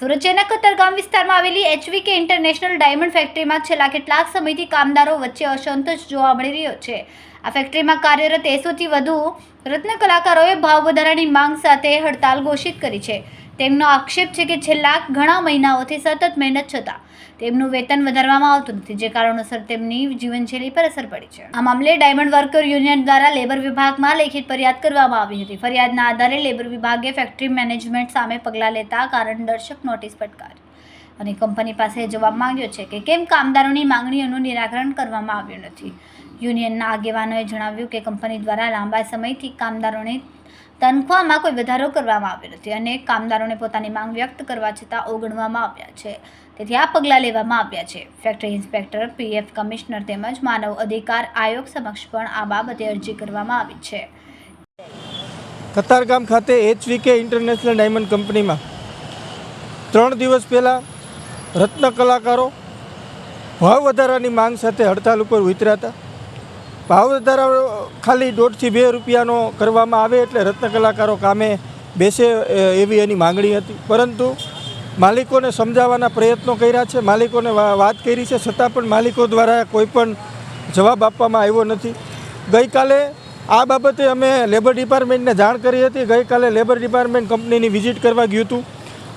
સુરતના કતારગામ વિસ્તારમાં આવેલી HVK ઇન્ટરનેશનલ ડાયમંડ ફેક્ટરીમાં છેલ્લા કેટલાક સમયથી કામદારો વચ્ચે અસંતોષ જોવા મળી રહ્યો છે। આ ફેક્ટરીમાં કાર્યરત 100 થી વધુ રત્ન કલાકારોએ ભાવ વધારાની માંગ સાથે હડતાલ ઘોષિત કરી છે। તેમનો આક્ષેપ છે કે છેલ્લા ઘણા મહિનાઓથી સતત મહેનત છતાં તેમનું વેતન વધારવામાં આવતું નથી, જે કારણોસર તેમની જીવનશૈલી પર અસર પડી છે। આ મામલે ડાયમંડ વર્કર યુનિયન દ્વારા લેબર વિભાગમાં લેખિત ફરિયાદ કરવામાં આવી હતી। ફરિયાદના આધારે લેબર વિભાગે ફેક્ટરી મેનેજમેન્ટ સામે પગલાં લેતા કારણદર્શક નોટિસ ફટકારી અને કંપની પાસે જવાબ માંગ્યો છે કે કેમ કામદારોની માંગણીઓનું નિરાકરણ કરવામાં આવ્યું નથી। યુનિયનના આગેવાનોએ જણાવ્યું કે કંપની દ્વારા લાંબા સમયથી કામદારોને તનખ્વાહમાં કોઈ વધારો કરવામાં આવ્યો નથી અને કામદારોને પોતાની માંગ વ્યક્ત કરવા છતાં અવગણવામાં આવ્યા છે, તેથી આ પગલાં લેવામાં આવ્યા છે। ફેક્ટરી ઇન્સ્પેક્ટર, PF કમિશનર તેમજ માનવ અધિકાર આયોગ સમક્ષ પણ આ બાબતે અરજી કરવામાં આવી છે। કતારગામ ખાતે HVK ઇન્ટરનેશનલ ડાયમંડ કંપનીમાં 3 દિવસ પહેલાં રત્ન કલાકારો ભાવ વધારાની માંગ સાથે હડતાલ ઉપર ઉતર્યા હતા। ભાવ વધારો ખાલી 1.5 થી 2 રૂપિયાનો કરવામાં આવે એટલે રત્ન કલાકારો કામે બેસે એવી એની માંગણી હતી, પરંતુ માલિકોને સમજાવવાના પ્રયત્નો કર્યા છે, માલિકોને વાત કરી છે, છતાં પણ માલિકો દ્વારા કોઈ પણ જવાબ આપવામાં આવ્યો નથી। ગઈકાલે આ બાબતે અમે લેબર ડિપાર્ટમેન્ટને જાણ કરી હતી। ગઈકાલે લેબર ડિપાર્ટમેન્ટ કંપનીની વિઝિટ કરવા ગયું હતું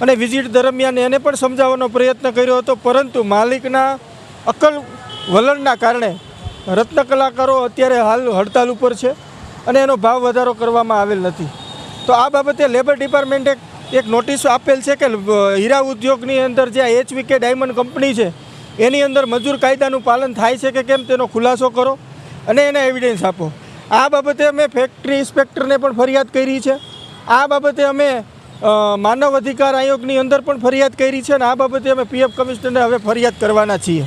અને વિઝિટ દરમિયાન એને પણ સમજાવવાનો પ્રયત્ન કર્યો હતો, પરંતુ માલિકના અક્કલ વલણના કારણે રત્ન કલાકારો અત્યારે હાલ હડતાલ ઉપર છે અને એનો ભાવ વધારો કરવામાં આવેલ નથી। તો આ બાબતે લેબર ડિપાર્ટમેન્ટે એક નોટિસ આપેલ છે કે હીરા ઉદ્યોગની અંદર જે HVK ડાયમંડ કંપની છે એની અંદર મજૂર કાયદાનું પાલન થાય છે કે કેમ તેનો ખુલાસો કરો અને એને એવિડન્સ આપો। આ બાબતે અમે ફેક્ટરી ઇન્સ્પેક્ટરને પણ ફરિયાદ કરી છે। આ બાબતે અમે માનવ અધિકાર આયોગની અંદર પણ ફરિયાદ કરી છે અને આ બાબતે અમે PF કમિશનરને હવે ફરિયાદ કરવાના છીએ।